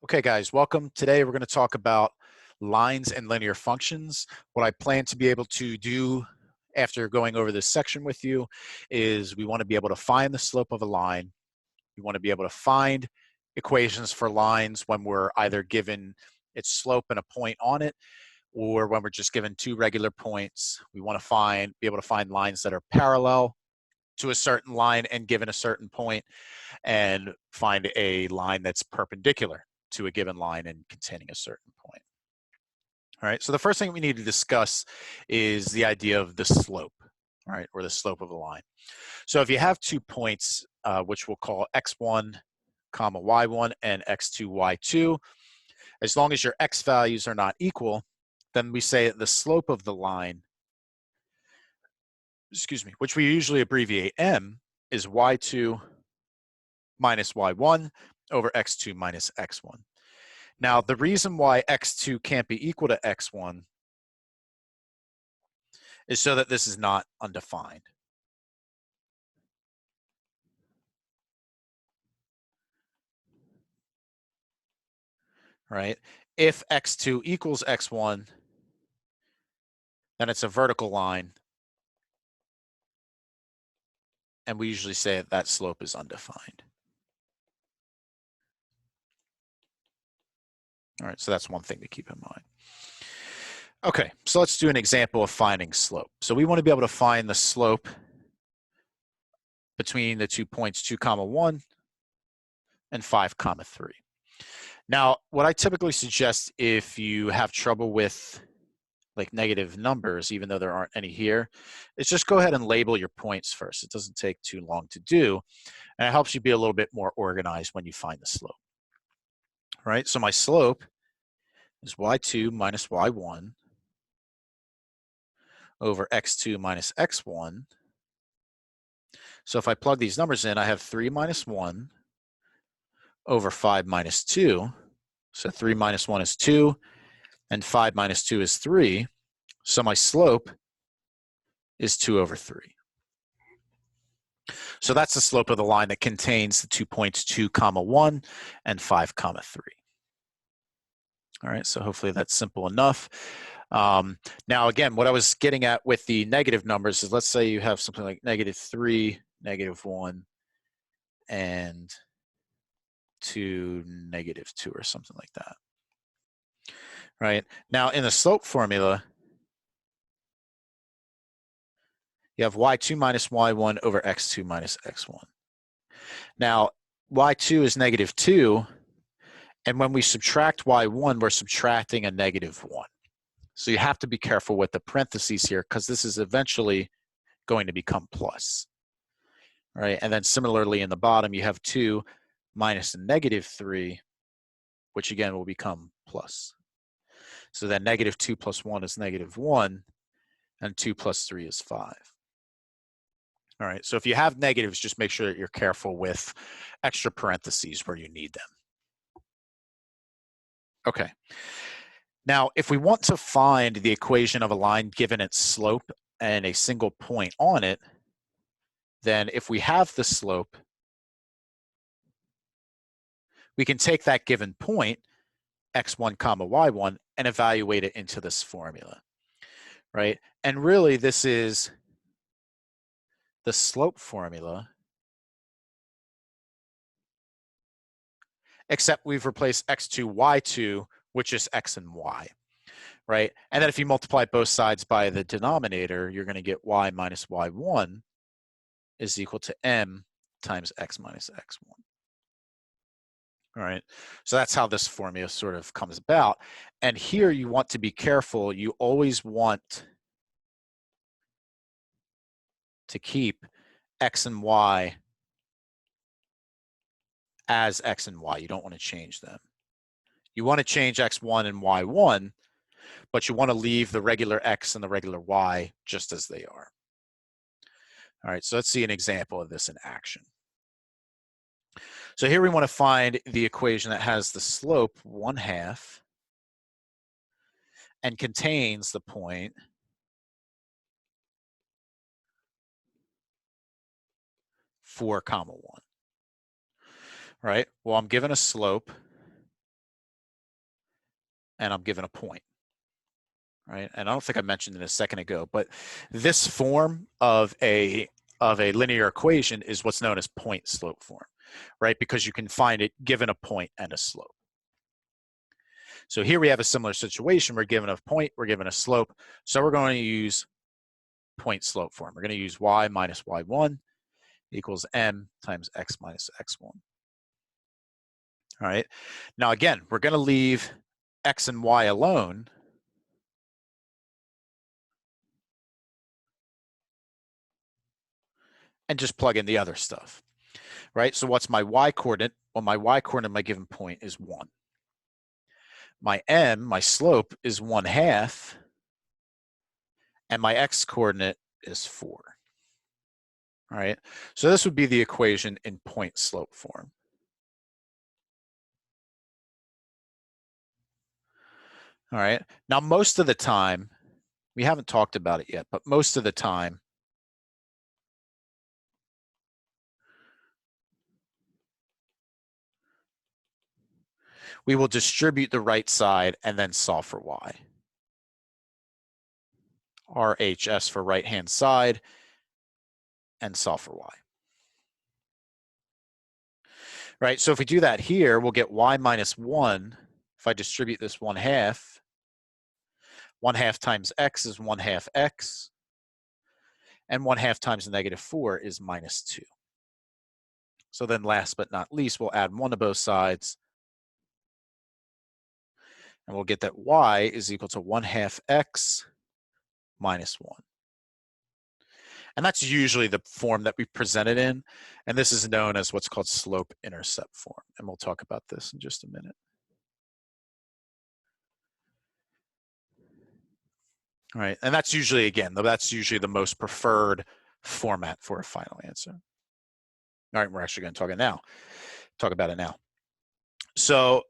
Okay, guys, welcome. Today we're going to talk about lines and linear functions. What I plan to be able to do after going over this section with you is we want to be able to find the slope of a line. We want to be able to find equations for lines when we're either given its slope and a point on it, or when we're just given two regular points. We want to be able to find lines that are parallel to a certain line and given a certain point, and find a line that's perpendicular to a given line and containing a certain point. All right, so the first thing we need to discuss is the idea of the slope, all right, or the slope of a line. So if you have 2 points, which we'll call x1, comma y1 and x2, y2, as long as your x values are not equal, then we say that the slope of the line, which we usually abbreviate m, is y2 minus y1 over x2 minus x1. Now, the reason why x2 can't be equal to x1 is so that this is not undefined. Right? If x2 equals x1, then it's a vertical line, and we usually say that that slope is undefined. All right, so that's one thing to keep in mind. Okay, so let's do an example of finding slope. So we want to be able to find the slope between the 2 points 2, 1 and 5, 3. Now, what I typically suggest if you have trouble with like negative numbers, even though there aren't any here, is just go ahead and label your points first. It doesn't take too long to do, and it helps you be a little bit more organized when you find the slope. All right, so my slope is y2 minus y1 over x2 minus x1. So if I plug these numbers in, I have 3 minus 1 over 5 minus 2. So 3 minus 1 is 2, and 5 minus 2 is 3. So my slope is 2 over 3. So that's the slope of the line that contains the 2 points 2, 1 and 5, 3. All right, so hopefully that's simple enough. Now, again, what I was getting at with the negative numbers is, let's say you have something like -3, -1, and 2, -2, or something like that. Right? Now, in the slope formula, you have y2 minus y1 over x2 minus x1. Now, y2 is -2, and when we subtract y1, we're subtracting a -1. So you have to be careful with the parentheses here, because this is eventually going to become plus. Right? And then similarly in the bottom, you have 2 minus a -3, which again will become plus. So then -2 plus 1 is -1, and 2 plus 3 is 5. All right, so if you have negatives, just make sure that you're careful with extra parentheses where you need them. Okay. Now, if we want to find the equation of a line given its slope and a single point on it, then if we have the slope, we can take that given point, x1, y1, and evaluate it into this formula, right? And really, this is the slope formula, except we've replaced x2, y2, which is x and y, right? And then if you multiply both sides by the denominator, you're going to get y minus y1 is equal to m times x minus x1. All right, so that's how this formula sort of comes about. And here you want to be careful. You always want to keep x and y as x and y. You don't want to change them. You want to change x1 and y1, but you want to leave the regular x and the regular y just as they are. All right, so let's see an example of this in action. So here we want to find the equation that has the slope 1/2 and contains the point 4, 1. Right? Well, I'm given a slope and I'm given a point, right? And I don't think I mentioned it a second ago, but this form of a linear equation is what's known as point slope form, right? Because you can find it given a point and a slope. So here we have a similar situation. We're given a point, we're given a slope. So we're going to use point slope form. We're going to use y minus y1 equals m times x minus x1. All right. Now, again, we're going to leave x and y alone. And just plug in the other stuff, right? So what's my y coordinate? Well, my y coordinate, my given point is 1. My m, my slope, is 1/2. And my x coordinate is 4. All right. So this would be the equation in point slope form. All right. Now, most of the time, we haven't talked about it yet, but most of the time, we will distribute the right side and then solve for y. RHS for right-hand side and solve for y. Right, so if we do that here, we'll get y minus 1. If I distribute this 1/2, 1/2 times x is 1/2 x, and 1/2 times -4 is minus 2. So then last but not least, we'll add 1 to both sides, and we'll get that y is equal to 1/2 x minus 1. And that's usually the form that we present it in, and this is known as what's called slope-intercept form, and we'll talk about this in just a minute. All right, and that's usually, again, that's usually the most preferred format for a final answer. All right, we're actually going to talk about it now. So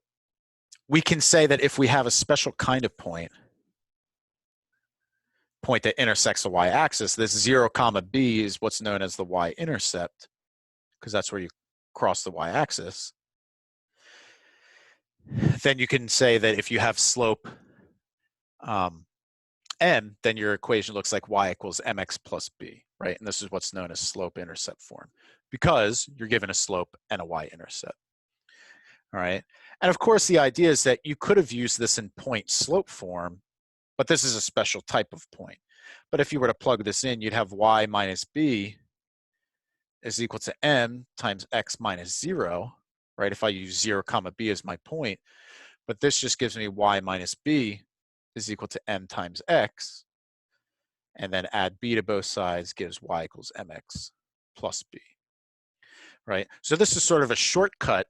we can say that if we have a special kind of point that intersects the y-axis, this 0, b is what's known as the y-intercept, because that's where you cross the y-axis. Then you can say that if you have slope m, then your equation looks like y equals mx plus b, right? And this is what's known as slope-intercept form, because you're given a slope and a y-intercept. All right. And of course, the idea is that you could have used this in point slope form, but this is a special type of point. But if you were to plug this in, you'd have y minus b is equal to m times x minus 0, right? If I use 0, b as my point, but this just gives me y minus b is equal to m times x, and then add b to both sides gives y equals mx plus b, right? So this is sort of a shortcut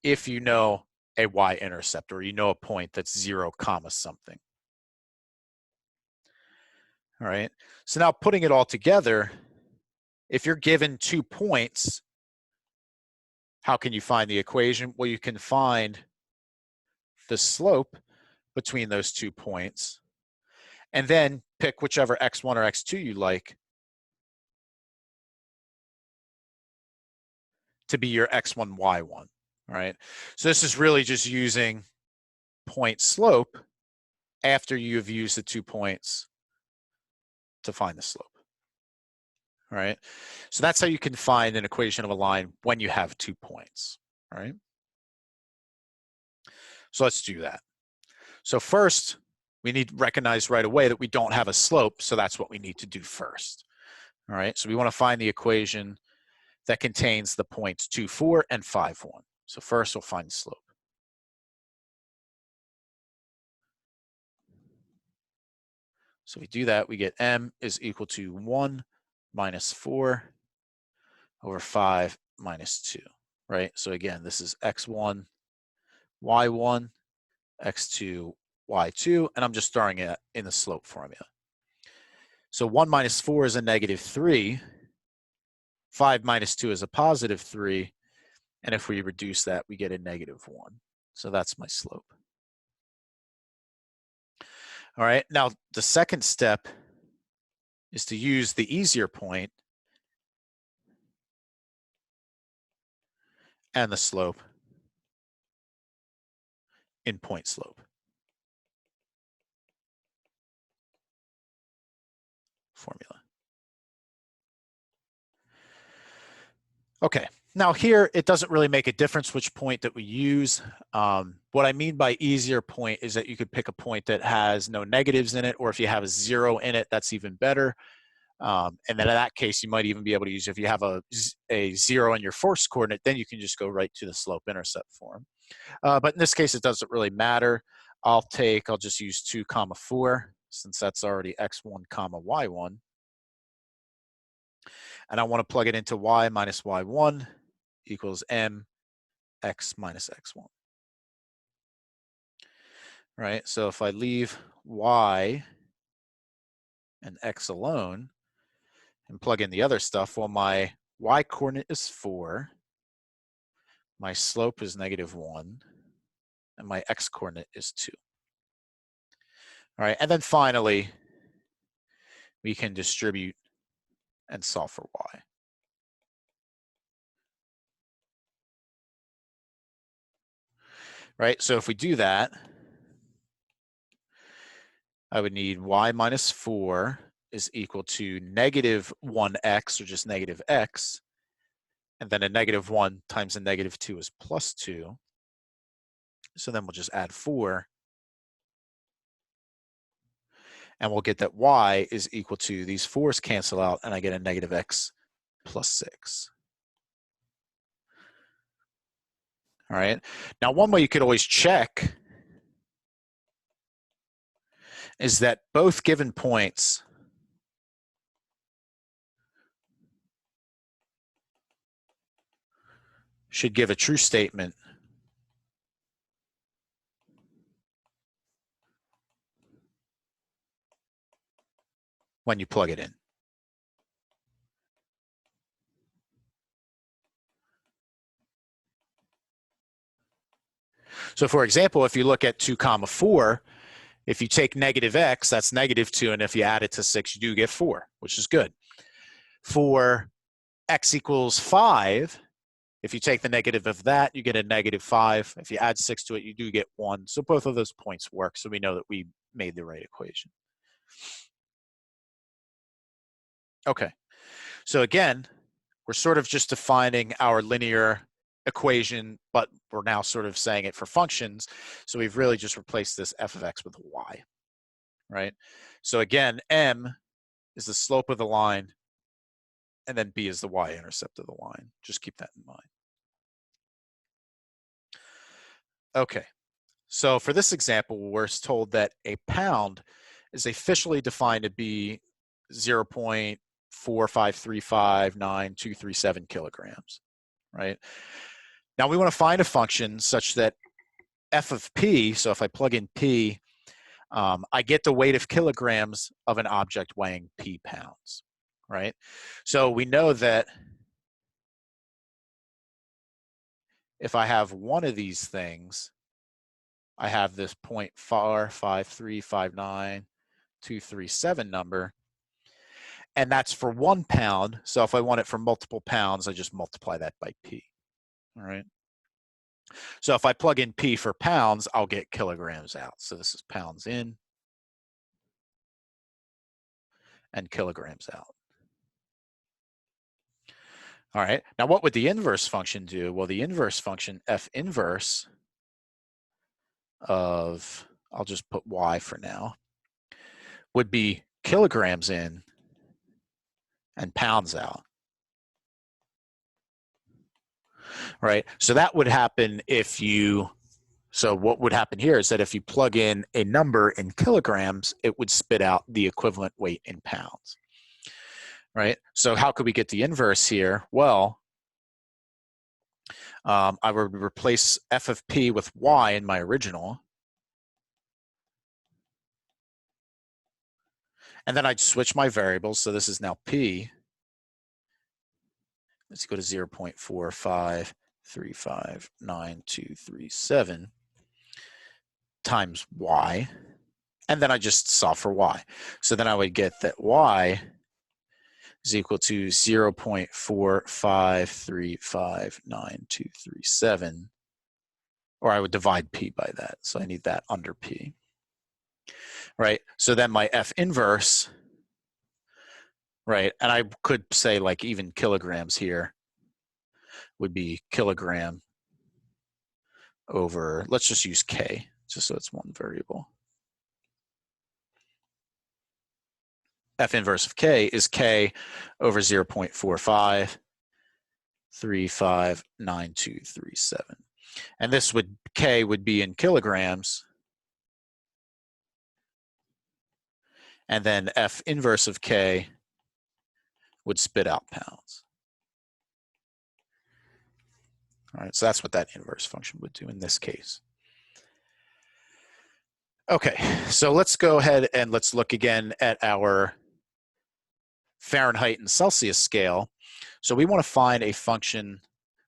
if you know a y-intercept, or you know a point that's 0, something. All right, so now putting it all together, if you're given 2 points, how can you find the equation? Well, you can find the slope between those 2 points, and then pick whichever x1 or x2 you like to be your x1, y1, all right? So this is really just using point slope after you've used the 2 points to find the slope, all right? So that's how you can find an equation of a line when you have 2 points, all right? So let's do that. So first, we need to recognize right away that we don't have a slope, so that's what we need to do first, all right? So we want to find the equation that contains the points 2, 4, and 5, 1. So first, we'll find the slope. So we do that, we get m is equal to 1 minus 4 over 5 minus 2, right? So again, this is x1, y1, x2, y2, and I'm just throwing it in the slope formula. So 1 minus 4 is a -3, 5 minus 2 is a +3, and if we reduce that, we get a -1. So that's my slope. All right, now the second step is to use the easier point and the slope in point slope. formula. Okay, now here it doesn't really make a difference which point that we use. What I mean by easier point is that you could pick a point that has no negatives in it, or if you have a 0 in it, that's even better. And then in that case, you might even be able to use, if you have a 0 in your first coordinate, then you can just go right to the slope-intercept form. But in this case, it doesn't really matter. I'll just use 2, 4, since that's already x1, y1. And I want to plug it into y minus y1 equals m x minus x1. Right, so if I leave y and x alone and plug in the other stuff, well, my y coordinate is 4, my slope is -1, and my x coordinate is 2. All right, and then finally, we can distribute and solve for y. Right, so if we do that, I would need y minus 4 is equal to -1x, or just -x, and then a -1 times a -2 is +2. So then we'll just add 4, and we'll get that y is equal to, these 4's cancel out, and I get a -x plus 6. All right, now one way you could always check is that both given points should give a true statement when you plug it in. So for example, if you look at 2, 4, if you take -x, that's -2, and if you add it to 6, you do get 4, which is good. For x equals 5, if you take the negative of that, you get a -5. If you add 6 to it, you do get 1. So both of those points work, so we know that we made the right equation. Okay, so again, we're sort of just defining our linear equation, but we're now sort of saying it for functions. So we've really just replaced this f of x with y, right? So again, m is the slope of the line, and then b is the y-intercept of the line. Just keep that in mind. Okay, so for this example, we're told that a pound is officially defined to be 0.45359 kilograms, right? Now we want to find a function such that f of p, so if I plug in p, I get the weight of kilograms of an object weighing p pounds, right? So we know that if I have one of these things, I have this 0.45359 number, and that's for 1 pound. So if I want it for multiple pounds, I just multiply that by p, all right? So if I plug in p for pounds, I'll get kilograms out. So this is pounds in and kilograms out. All right, now what would the inverse function do? Well, the inverse function, f inverse of, I'll just put y for now, would be kilograms in and pounds out. Right, so that would happen if you, so what would happen here is that if you plug in a number in kilograms, it would spit out the equivalent weight in pounds. Right, so how could we get the inverse here? Well, I would replace f of p with y in my original, and then I'd switch my variables. So this is now p. Let's go to 0.45359 times y, and then I just solve for y. So then I would get that y is equal to 0.45359, or I would divide p by that. So I need that under p. Right, so then my f inverse right? And I could say like even kilograms here would be kilogram over, let's just use K, just so it's one variable. F inverse of K is K over 0.45359237. And this would, K would be in kilograms. And then F inverse of K would spit out pounds. All right, so that's what that inverse function would do in this case. Okay, so let's go ahead and let's look again at our Fahrenheit and Celsius scale. So we want to find a function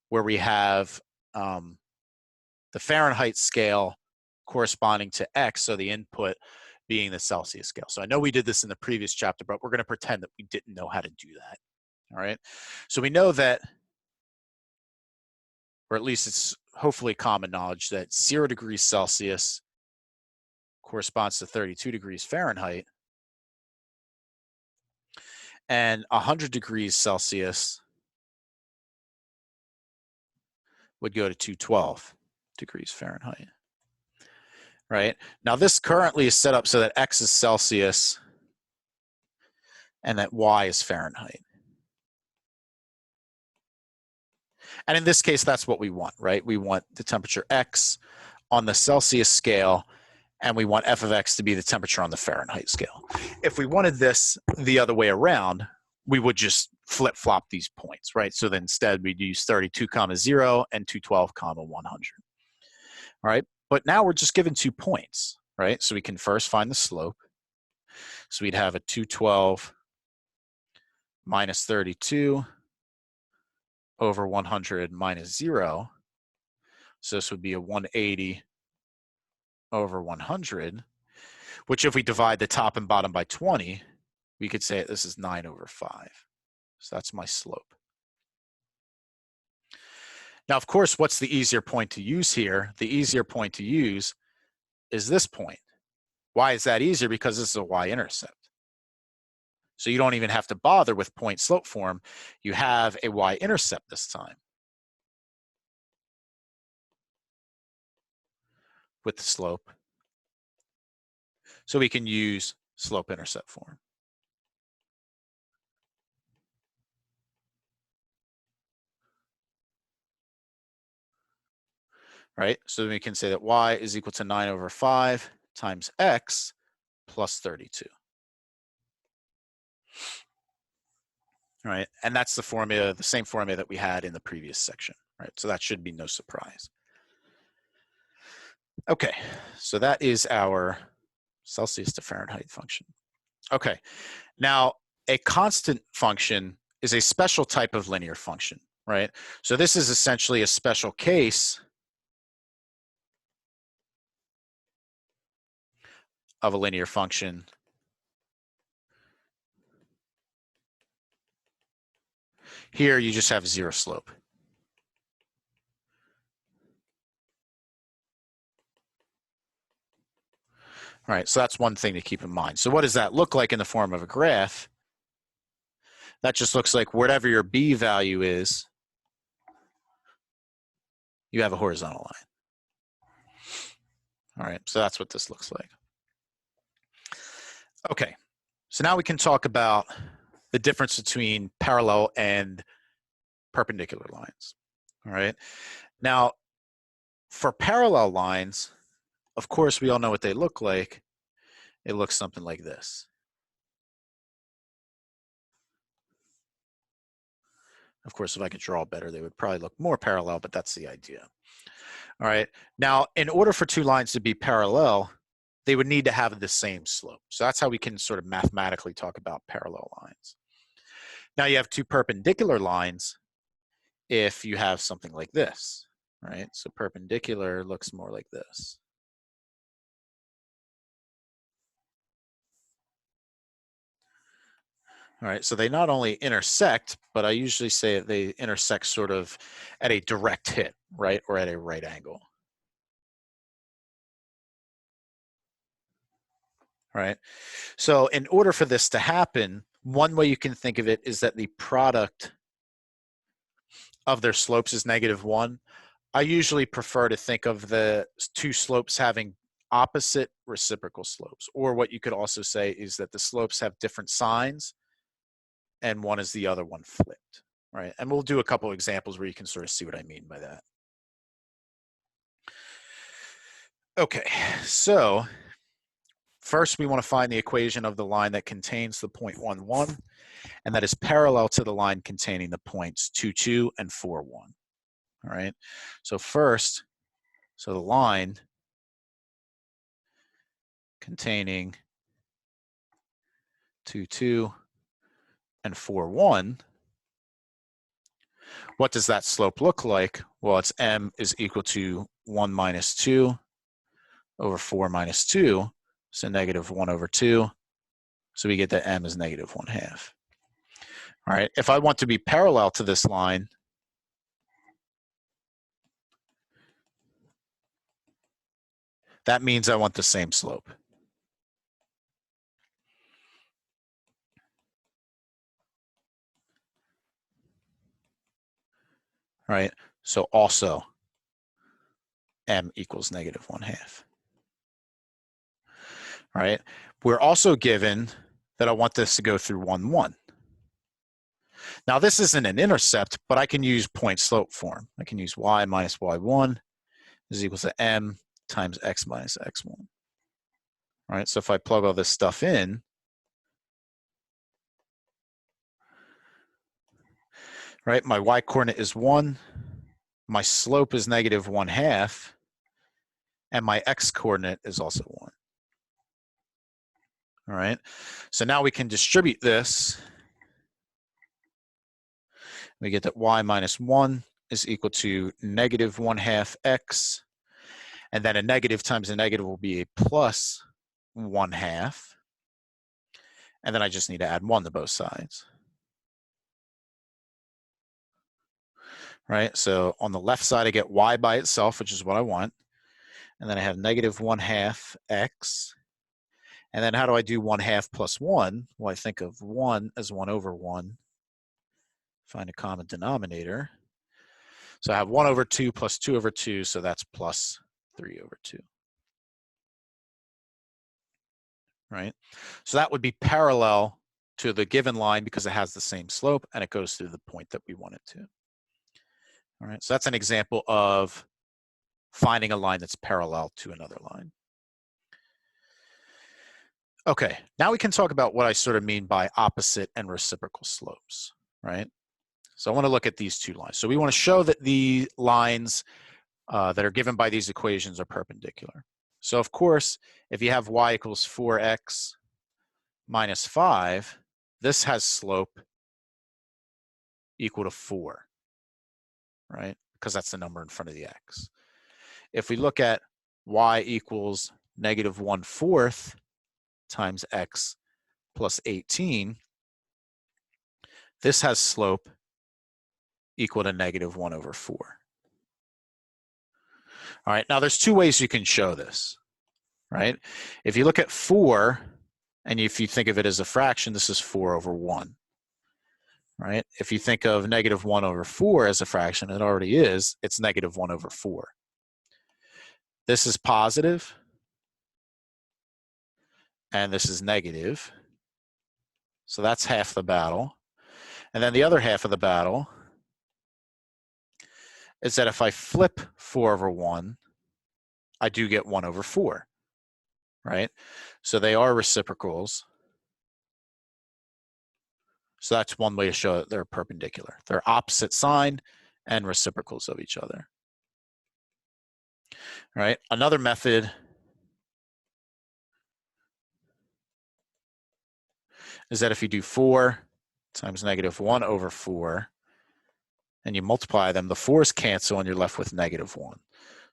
where we have the Fahrenheit scale corresponding to X, so the input being the Celsius scale. So I know we did this in the previous chapter, but we're going to pretend that we didn't know how to do that. All right, so we know that, or at least it's hopefully common knowledge, that 0 degrees Celsius corresponds to 32 degrees Fahrenheit, and 100 degrees Celsius would go to 212 degrees Fahrenheit. Right? Now this currently is set up so that X is Celsius and that Y is Fahrenheit. And in this case, that's what we want, right? We want the temperature X on the Celsius scale, and we want F of X to be the temperature on the Fahrenheit scale. If we wanted this the other way around, we would just flip-flop these points, right? So then instead we'd use 32, 0 and 212, 100. All right, but now we're just given 2 points, right? So we can first find the slope. So we'd have a 212 minus 32 over 100 minus 0. So this would be a 180 over 100, which if we divide the top and bottom by 20, we could say this is 9 over 5. So that's my slope. Now, of course, what's the easier point to use here? The easier point to use is this point. Why is that easier? Because this is a y-intercept. So you don't even have to bother with point slope form. You have a y-intercept this time with the slope. So we can use slope-intercept form. Right? So we can say that y is equal to 9 over 5 times x plus 32. Right? And that's the formula, the same formula that we had in the previous section. Right? So that should be no surprise. Okay, so that is our Celsius to Fahrenheit function. Okay, now a constant function is a special type of linear function, right? So this is essentially a special case of a linear function here. You just have 0 slope. All right, so that's one thing to keep in mind. So what does that look like in the form of a graph? That just looks like whatever your b value is, you have a horizontal line. All right, so that's what this looks like. Okay, so now we can talk about the difference between parallel and perpendicular lines. All right, now for parallel lines, of course, we all know what they look like. It looks something like this. Of course, if I could draw better, they would probably look more parallel, but that's the idea. All right. Now, in order for 2 lines to be parallel, they would need to have the same slope. So that's how we can sort of mathematically talk about parallel lines. Now, you have 2 perpendicular lines if you have something like this, right? So perpendicular looks more like this. All right, so they not only intersect, but I usually say that they intersect sort of at a direct hit, right? Or at a right angle. Right? So in order for this to happen, One way you can think of it is that the product of their slopes is -1. I usually prefer to think of the two slopes having opposite reciprocal slopes, or what you could also say is that the slopes have different signs and one is the other one flipped, right? And we'll do a couple examples where you can sort of see what I mean by that. Okay, so first we want to find the equation of the line that contains the point 1, 1, and that is parallel to the line containing the points 2, 2, and 4, 1. All right, so first, so the line containing 2, 2, and 4, 1, what does that slope look like? Well, it's m is equal to 1 minus 2 over 4 minus 2, so -1 over 2. So we get that m is -1/2. All right, if I want to be parallel to this line, that means I want the same slope. Right, so also m equals -1/2. All right, we're also given that I want this to go through 1, 1. Now this isn't an intercept, but I can use point slope form. I can use y minus y1 is equal to m times x minus x1. All right, so if I plug all this stuff in, right, my y coordinate is 1, my slope is -1/2, and my x coordinate is also 1. All right, so now we can distribute this. We get that y minus 1 is equal to -1/2 x, and then a negative times a negative will be a plus 1/2, and then I just need to add 1 to both sides. Right, so on the left side I get y by itself, which is what I want, and then I have -1/2 x, and then how do I do 1/2 plus 1? Well, I think of 1 as 1 over 1, find a common denominator. So I have 1 over 2 plus 2 over 2, so that's plus 3 over 2. Right? So that would be parallel to the given line because it has the same slope and it goes through the point that we want it to. All right, so that's an example of finding a line that's parallel to another line. Okay, now we can talk about what I sort of mean by opposite and reciprocal slopes, right? So I want to look at these two lines. So we want to show that the lines that are given by these equations are perpendicular. So of course, if you have y equals 4x minus 5, this has slope equal to 4, right? Because that's the number in front of the x. If we look at y equals -1/4 times x plus 18, this has slope equal to -1 over 4. All right, now there's two ways you can show this, right? If you look at 4, and if you think of it as a fraction, this is 4 over 1, right? If you think of -1 over 4 as a fraction, it already is, it's -1 over 4. This is positive, and this is negative. So that's half the battle. And then the other half of the battle is that if I flip 4 over 1, I do get 1 over 4, right? So they are reciprocals. So that's one way to show that they're perpendicular. They're opposite sign and reciprocals of each other. Right? Another method is that if you do 4 times -1 over 4, and you multiply them, the 4's cancel and you're left with -1.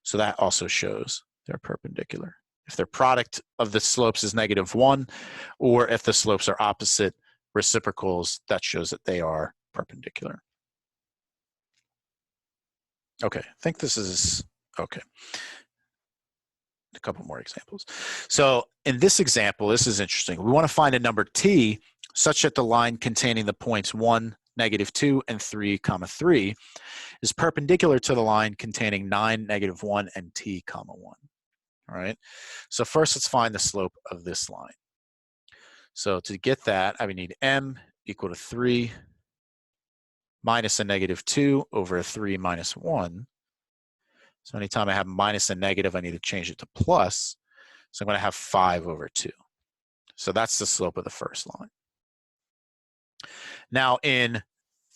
So that also shows they're perpendicular. If their product of the slopes is -1, or if the slopes are opposite reciprocals, that shows that they are perpendicular. Okay, I think this is, okay. A couple more examples. So in this example, this is interesting. We want to find a number t such that the line containing the points 1, -2, and 3, 3 is perpendicular to the line containing 9, -1, and t, 1. All right. So first, let's find the slope of this line. So to get that, I would need m equal to 3 minus a -2 over 3 minus 1. So anytime I have minus a negative, I need to change it to plus. So I'm going to have 5 over 2. So that's the slope of the first line. Now in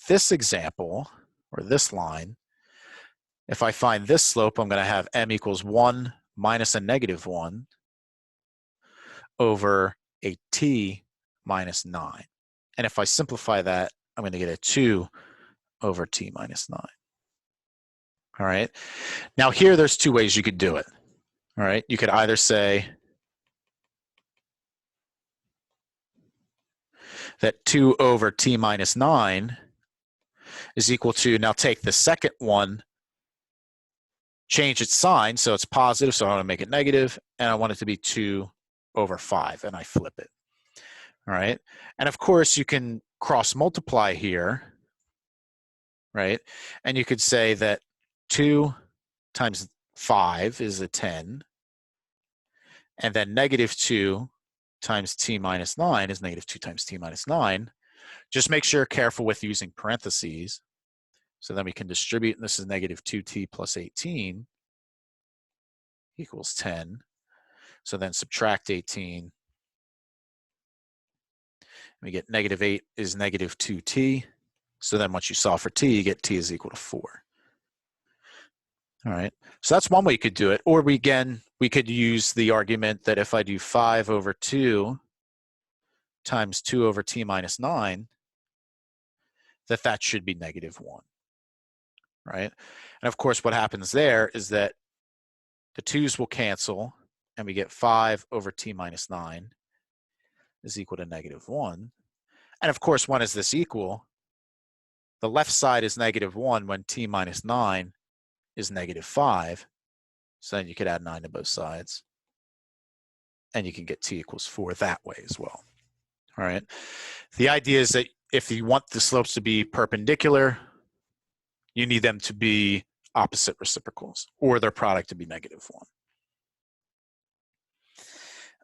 this example, or this line, if I find this slope, I'm going to have m equals 1 minus a -1 over a t minus 9. And if I simplify that, I'm going to get a 2 over t minus 9. All right. Now here, there's two ways you could do it. All right. You could either say that 2 over t minus 9 is equal to, now take the second one, change its sign so it's positive, so I want to make it negative, and I want it to be 2 over 5, and I flip it. All right. And of course, you can cross multiply here, right? And you could say that 2 times 5 is a 10, and then -2 times t minus 9 is -2 times t minus 9. Just make sure you're careful with using parentheses. So then we can distribute, and this is -2t plus 18 equals 10. So then subtract 18. We get -8 is -2t. So then once you solve for t, you get t is equal to 4. All right. So that's one way you could do it. Or we could use the argument that if I do 5 over 2 times 2 over t minus 9, that should be -1. Right? And of course, what happens there is that the 2's will cancel, and we get 5 over t minus 9 is equal to -1. And of course, when is this equal? The left side is -1 when t minus 9 is -5. So then you could add 9 to both sides. And you can get t equals 4 that way as well. All right. The idea is that if you want the slopes to be perpendicular, you need them to be opposite reciprocals, or their product to be -1.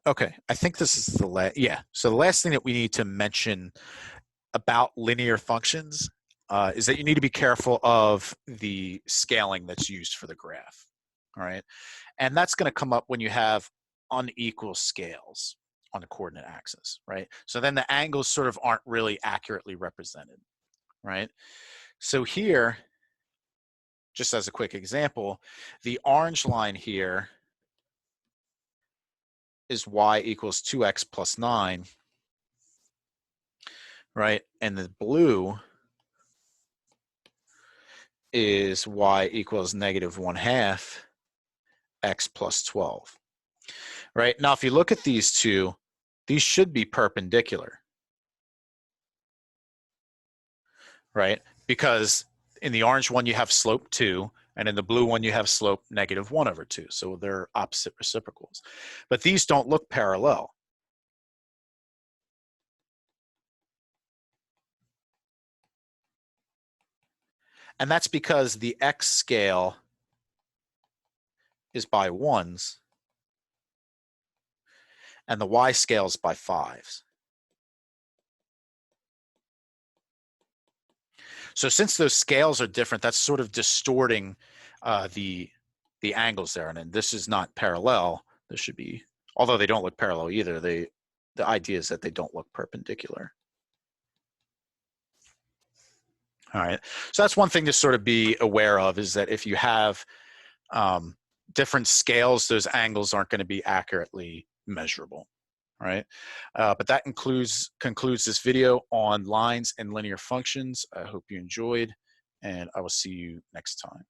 Okay, I think this is the last, so the last thing that we need to mention about linear functions is that you need to be careful of the scaling that's used for the graph, all right? And that's going to come up when you have unequal scales on the coordinate axis, right? So then the angles sort of aren't really accurately represented, right? So here, just as a quick example, the orange line here is y equals 2x plus 9, right? And the blue is y equals -1/2 x plus 12, right? Now, if you look at these two, these should be perpendicular, right? Because in the orange one, you have slope 2, and in the blue one, you have slope -1/2. So they're opposite reciprocals. But these don't look parallel. And that's because the x scale is by 1s, and the y scale is by 5s. So since those scales are different, that's sort of distorting the angles there. And this is not parallel. This should be, although they don't look parallel either, the idea is that they don't look perpendicular. All right. So that's one thing to sort of be aware of, is that if you have different scales, those angles aren't going to be accurately measurable. All right. But that concludes this video on lines and linear functions. I hope you enjoyed, and I will see you next time.